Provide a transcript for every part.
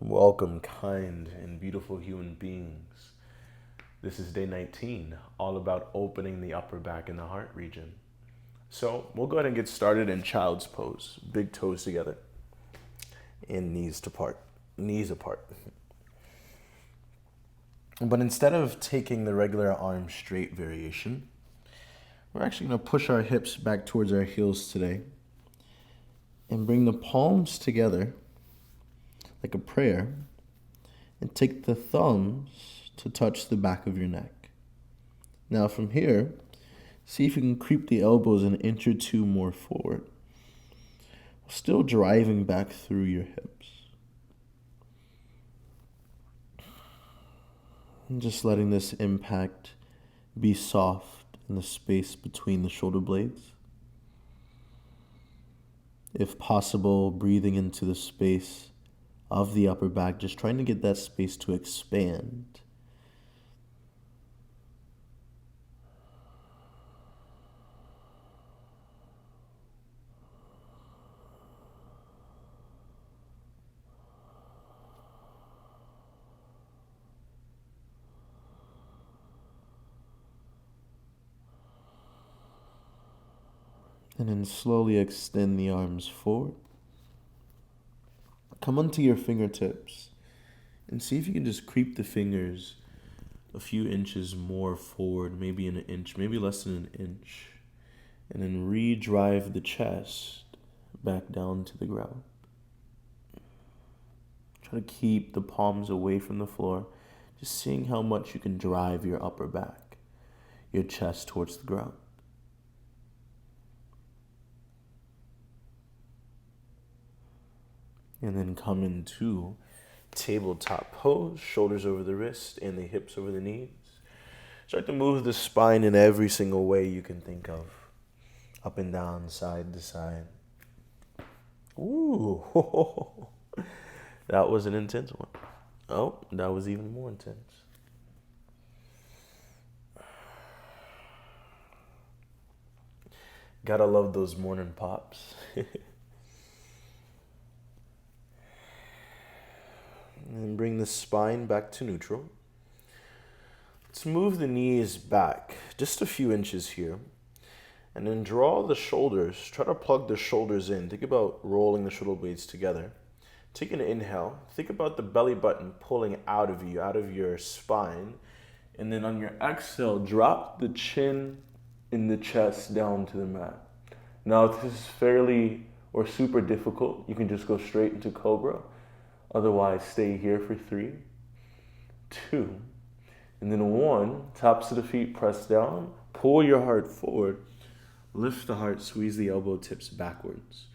Welcome, kind and beautiful human beings. This is day 19, all about opening the upper back and the heart region. So we'll go ahead and get started in child's pose. Big toes together and knees apart. But instead of taking the regular arm straight variation, we're actually going to push our hips back towards our heels today and bring the palms together like a prayer and take the thumbs to touch the back of your neck. Now from here, see if you can creep the elbows an inch or two more forward, still driving back through your hips. And just letting this impact be soft in the space between the shoulder blades. If possible, breathing into the space of the upper back, just trying to get that space to expand. And then slowly extend the arms forward. Come onto your fingertips and see if you can just creep the fingers a few inches more forward, maybe an inch, maybe less than an inch. And then re-drive the chest back down to the ground. Try to keep the palms away from the floor, just seeing how much you can drive your upper back, your chest towards the ground. And then come into tabletop pose, shoulders over the wrist and the hips over the knees. Start to move the spine in every single way you can think of. Up and down, side to side. Ooh, that was an intense one. Oh, that was even more intense. Gotta love those morning pops. And bring the spine back to neutral. Let's move the knees back just a few inches here. And then draw the shoulders. Try to plug the shoulders in. Think about rolling the shoulder blades together. Take an inhale. Think about the belly button pulling out of you, out of your spine. And then on your exhale, drop the chin and the chest down to the mat. Now, if this is fairly or super difficult, you can just go straight into Cobra. Otherwise, stay here for 3, 2, and then 1. Tops of the feet press down. Pull your heart forward. Lift the heart, squeeze the elbow tips backwards.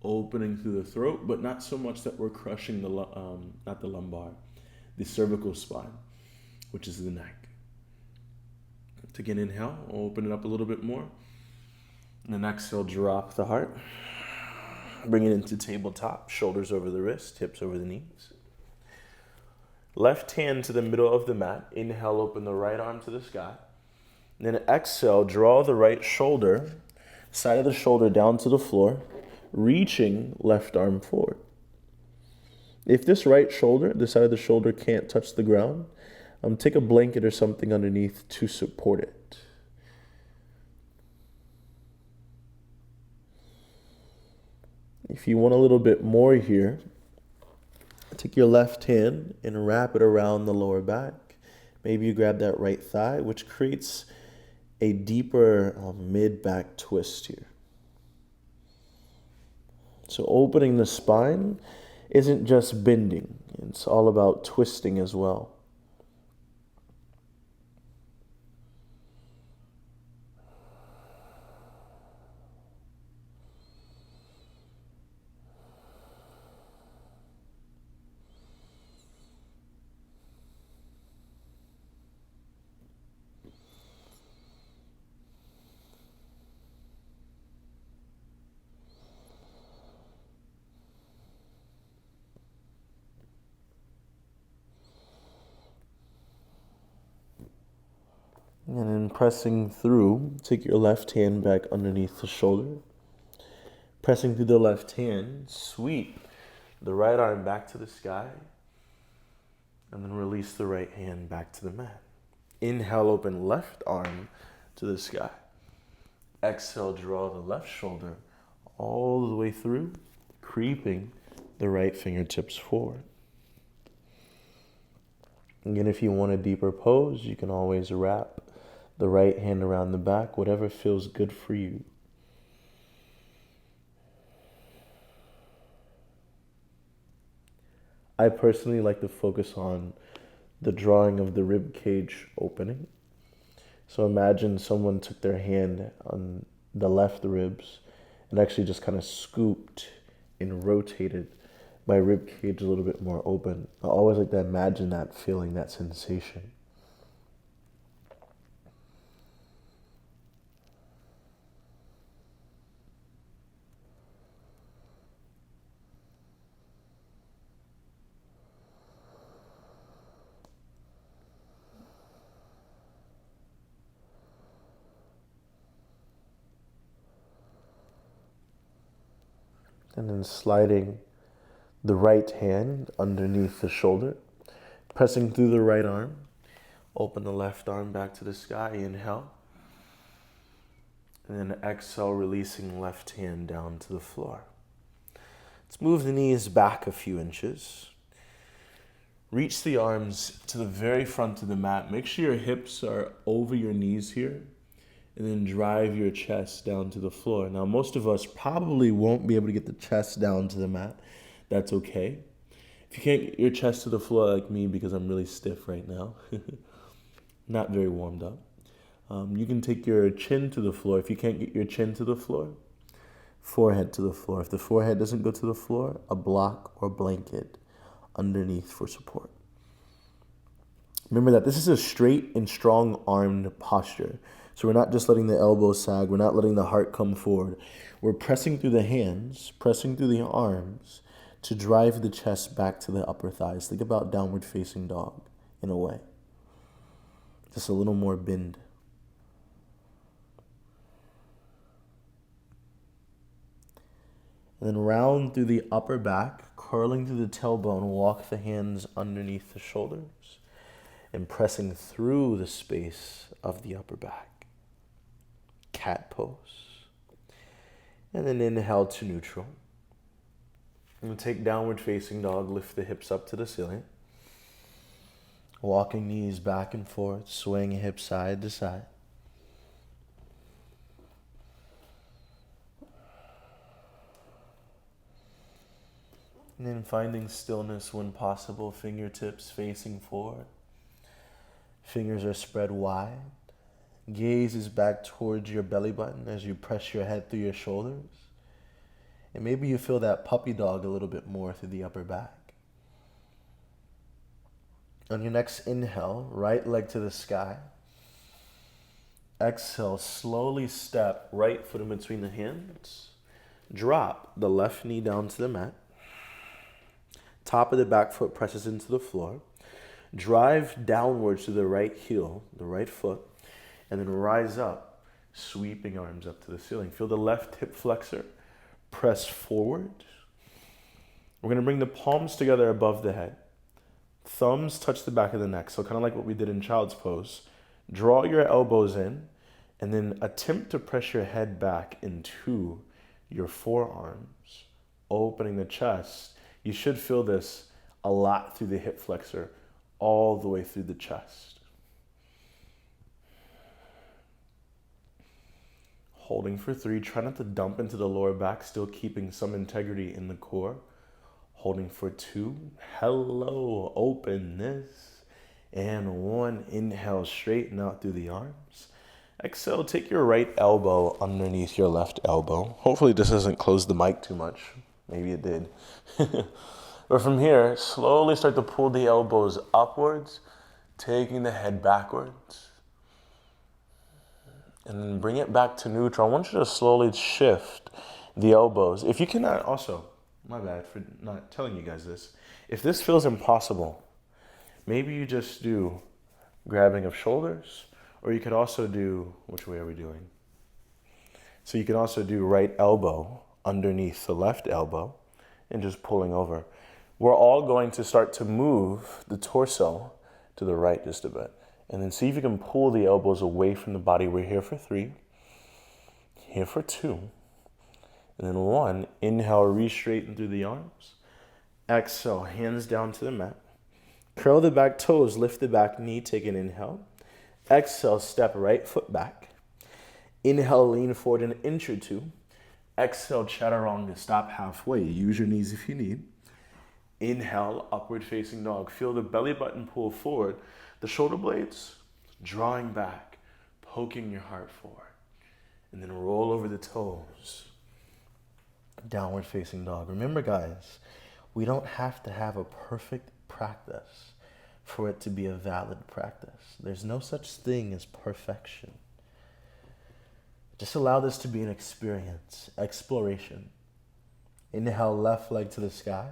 Opening through the throat, but not so much that we're crushing not the lumbar, the cervical spine, which is the neck. Take an inhale, open it up a little bit more. And then exhale, drop the heart. Bring it into tabletop, shoulders over the wrist, hips over the knees. Left hand to the middle of the mat. Inhale, open the right arm to the sky. And then exhale, draw the right shoulder, side of the shoulder down to the floor, reaching left arm forward. If this right shoulder, the side of the shoulder can't touch the ground, take a blanket or something underneath to support it. If you want a little bit more here, take your left hand and wrap it around the lower back. Maybe you grab that right thigh, which creates a deeper mid-back twist here. So opening the spine isn't just bending. It's all about twisting as well. And then pressing through, take your left hand back underneath the shoulder. Pressing through the left hand, sweep the right arm back to the sky. And then release the right hand back to the mat. Inhale, open left arm to the sky. Exhale, draw the left shoulder all the way through, creeping the right fingertips forward. Again, if you want a deeper pose, you can always wrap the right hand around the back, whatever feels good for you. I personally like to focus on the drawing of the rib cage opening. So imagine someone took their hand on the left ribs and actually just kind of scooped and rotated my rib cage a little bit more open. I always like to imagine that feeling, that sensation. And then sliding the right hand underneath the shoulder, pressing through the right arm. Open the left arm back to the sky, inhale. And then exhale, releasing left hand down to the floor. Let's move the knees back a few inches. Reach the arms to the very front of the mat. Make sure your hips are over your knees here. And then drive your chest down to the floor. Now, most of us probably won't be able to get the chest down to the mat. That's okay. If you can't get your chest to the floor like me, because I'm really stiff right now, not very warmed up, you can take your chin to the floor. If you can't get your chin to the floor, forehead to the floor. If the forehead doesn't go to the floor, a block or blanket underneath for support. Remember that this is a straight and strong-armed posture. So we're not just letting the elbows sag. We're not letting the heart come forward. We're pressing through the hands, pressing through the arms to drive the chest back to the upper thighs. Think about downward facing dog in a way. Just a little more bend. And then round through the upper back, curling through the tailbone, walk the hands underneath the shoulders and pressing through the space of the upper back. Cat pose. And then inhale to neutral. And take downward facing dog, lift the hips up to the ceiling. Walking knees back and forth, swaying hips side to side. And then finding stillness when possible, fingertips facing forward. Fingers are spread wide. Gaze is back towards your belly button as you press your head through your shoulders. And maybe you feel that puppy dog a little bit more through the upper back. On your next inhale, right leg to the sky. Exhale, slowly step right foot in between the hands. Drop the left knee down to the mat. Top of the back foot presses into the floor. Drive downwards to the right heel, the right foot. And then rise up, sweeping arms up to the ceiling. Feel the left hip flexor. Press forward. We're going to bring the palms together above the head. Thumbs touch the back of the neck. So kind of like what we did in child's pose. Draw your elbows in and then attempt to press your head back into your forearms, opening the chest. You should feel this a lot through the hip flexor, all the way through the chest. Holding for 3, try not to dump into the lower back, still keeping some integrity in the core. Holding for 2, hello, openness. And 1, inhale, straighten out through the arms. Exhale, take your right elbow underneath your left elbow. Hopefully this doesn't close the mic too much. Maybe it did. But from here, slowly start to pull the elbows upwards, taking the head backwards. And then bring it back to neutral. I want you to slowly shift the elbows. If you cannot, also, my bad for not telling you guys this. If this feels impossible, maybe you just do grabbing of shoulders, or you could also do, which way are we doing? So you can also do right elbow underneath the left elbow and just pulling over. We're all going to start to move the torso to the right just a bit. And then see if you can pull the elbows away from the body. We're here for 3, here for 2, and then 1. Inhale, re-straighten through the arms. Exhale, hands down to the mat. Curl the back toes, lift the back knee, take an inhale. Exhale, step right foot back. Inhale, lean forward an inch or 2. Exhale, chaturanga, stop halfway. Use your knees if you need. Inhale, upward facing dog. Feel the belly button pull forward. The shoulder blades drawing back, poking your heart forward. And then roll over the toes. Downward facing dog. Remember, guys, we don't have to have a perfect practice for it to be a valid practice. There's no such thing as perfection. Just allow this to be an experience, exploration. Inhale, left leg to the sky.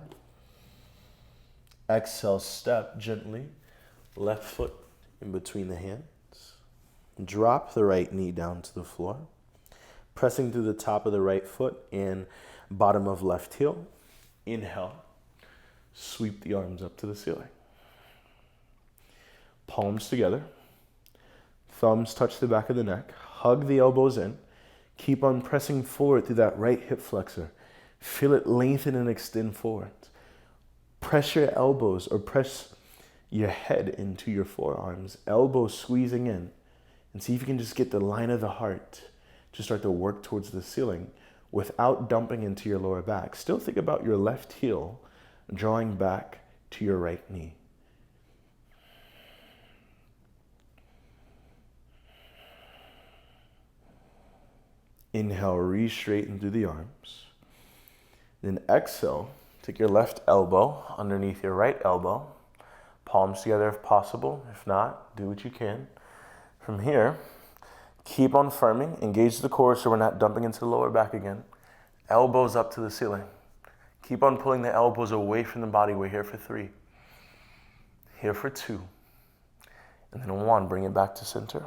Exhale, step gently, left foot in between the hands. Drop the right knee down to the floor, pressing through the top of the right foot and bottom of left heel. Inhale, sweep the arms up to the ceiling. Palms together, thumbs touch the back of the neck, hug the elbows in, keep on pressing forward through that right hip flexor. Feel it lengthen and extend forward. Press your elbows or press your head into your forearms, elbows squeezing in, and see if you can just get the line of the heart to start to work towards the ceiling without dumping into your lower back. Still think about your left heel drawing back to your right knee. Inhale, re-straighten through the arms. Then exhale, take your left elbow underneath your right elbow. Palms together if possible. If not, do what you can. From here, keep on firming. Engage the core so we're not dumping into the lower back again. Elbows up to the ceiling. Keep on pulling the elbows away from the body. We're here for 3. Here for 2. And then 1, bring it back to center.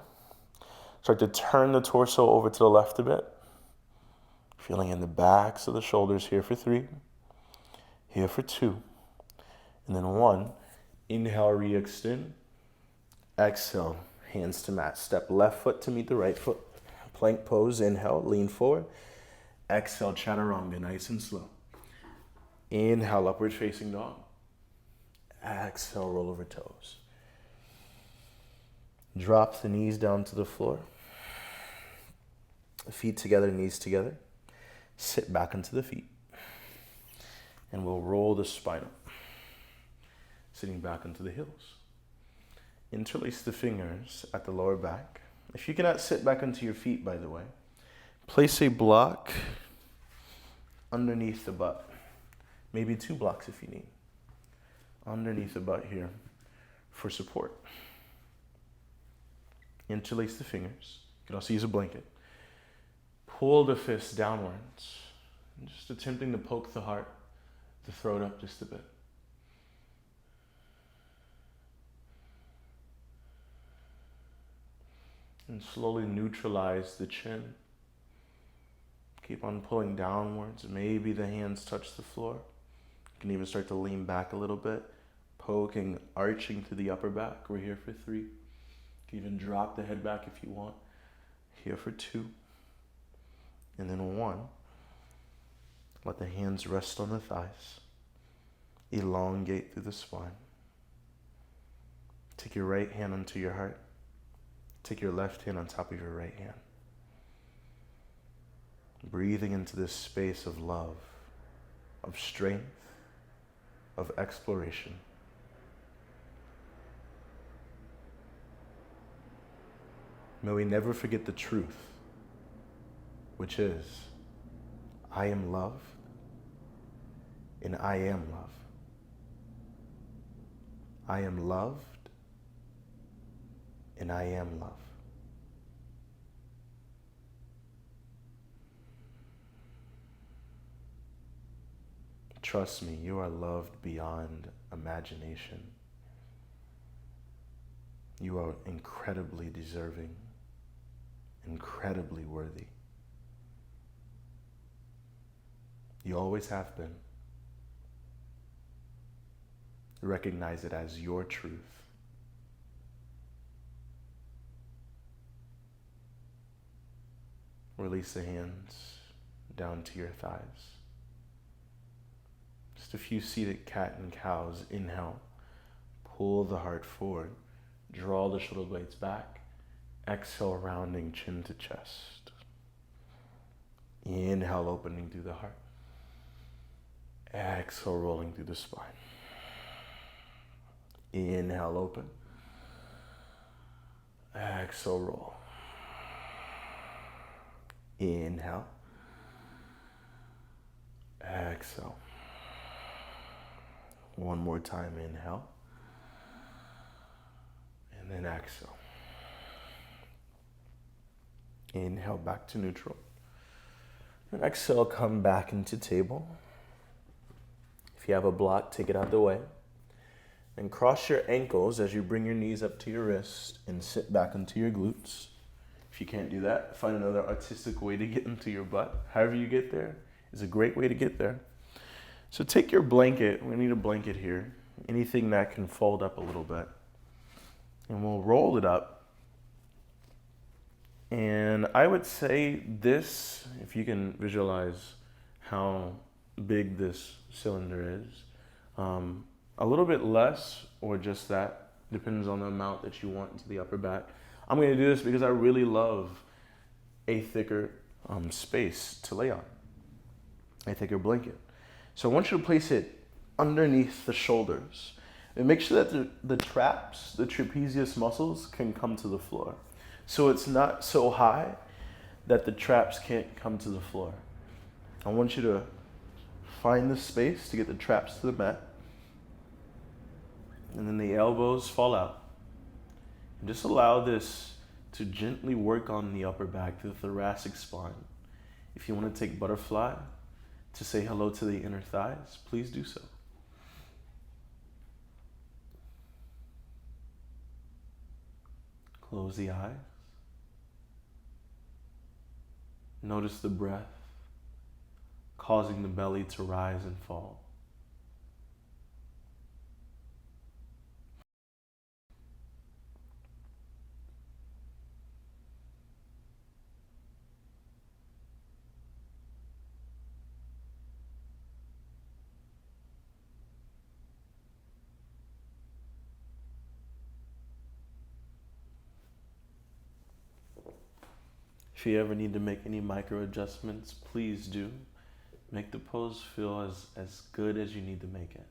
Start to turn the torso over to the left a bit. Feeling in the backs of the shoulders, here for 3. Here for 2. And then 1. Inhale, re-extend. Exhale, hands to mat. Step left foot to meet the right foot. Plank pose, inhale, lean forward. Exhale, chaturanga, nice and slow. Inhale, upward facing dog. Exhale, roll over toes. Drop the knees down to the floor. Feet together, knees together. Sit back into the feet. And we'll roll the spine up. Sitting back into the heels. Interlace the fingers at the lower back. If you cannot sit back into your feet, by the way, place a block underneath the butt. Maybe 2 blocks if you need. Underneath the butt here for support. Interlace the fingers. You can also use a blanket. Pull the fists downwards. Just attempting to poke the heart, the throat up just a bit. And slowly neutralize the chin. Keep on pulling downwards. Maybe the hands touch the floor. You can even start to lean back a little bit. Poking, arching through the upper back. We're here for 3. You can even drop the head back if you want. Here for 2. And then 1. Let the hands rest on the thighs. Elongate through the spine. Take your right hand onto your heart. Take your left hand on top of your right hand. Breathing into this space of love, of strength, of exploration. May we never forget the truth, which is, I am love, and I am love. I am loved, and I am love. Trust me, you are loved beyond imagination. You are incredibly deserving, incredibly worthy. You always have been. Recognize it as your truth. Release the hands down to your thighs. Just a few seated cat and cows. Inhale. Pull the heart forward. Draw the shoulder blades back. Exhale, rounding chin to chest. Inhale, opening through the heart. Exhale, rolling through the spine. Inhale, open. Exhale, roll. Inhale. Exhale. One more time, inhale. And then exhale. Inhale back to neutral. And exhale, come back into table. If you have a block, take it out of the way. And cross your ankles as you bring your knees up to your wrist and sit back into your glutes. If you can't do that, find another artistic way to get into your butt. However you get there is a great way to get there. So take your blanket. We need a blanket here. Anything that can fold up a little bit. And we'll roll it up. And I would say this, if you can visualize how big this cylinder is, a little bit less or just that, depends on the amount that you want into the upper back. I'm going to do this because I really love a thicker space to lay on, a thicker blanket. So I want you to place it underneath the shoulders and make sure that the traps, the trapezius muscles can come to the floor. So it's not so high that the traps can't come to the floor. I want you to find the space to get the traps to the mat. And then the elbows fall out. And just allow this to gently work on the upper back, the thoracic spine. If you want to take butterfly to say hello to the inner thighs, please do so. Close the eyes. Notice the breath causing the belly to rise and fall. If you ever need to make any micro adjustments, please do. Make the pose feel as good as you need to make it.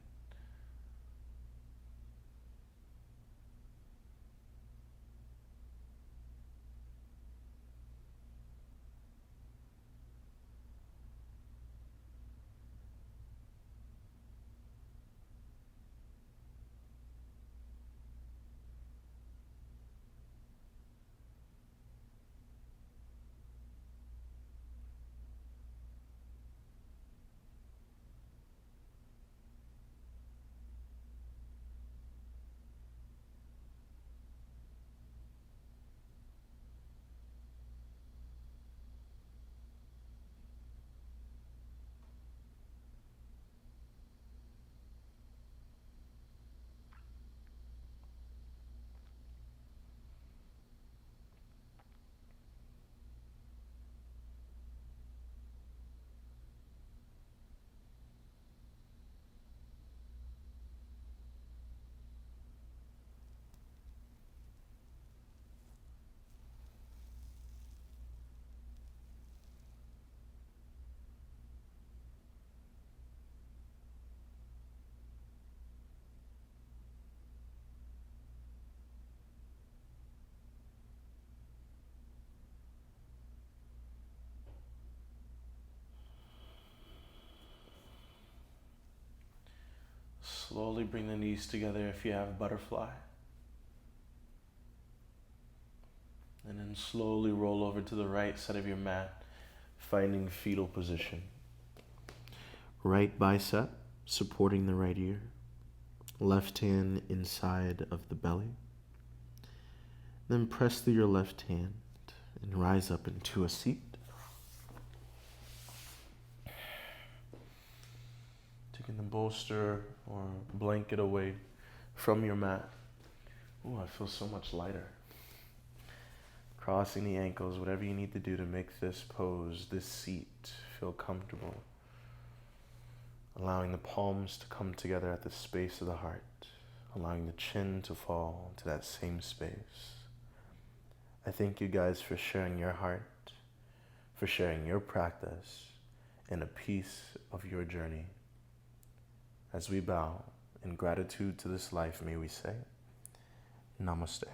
Slowly bring the knees together if you have butterfly. And then slowly roll over to the right side of your mat, finding fetal position. Right bicep supporting the right ear. Left hand inside of the belly. Then press through your left hand and rise up into a seat. Taking the bolster or blanket away from your mat. Ooh, I feel so much lighter. Crossing the ankles, whatever you need to do to make this pose, this seat, feel comfortable. Allowing the palms to come together at the space of the heart. Allowing the chin to fall to that same space. I thank you guys for sharing your heart, for sharing your practice, and a piece of your journey. As we bow in gratitude to this life, may we say, Namaste.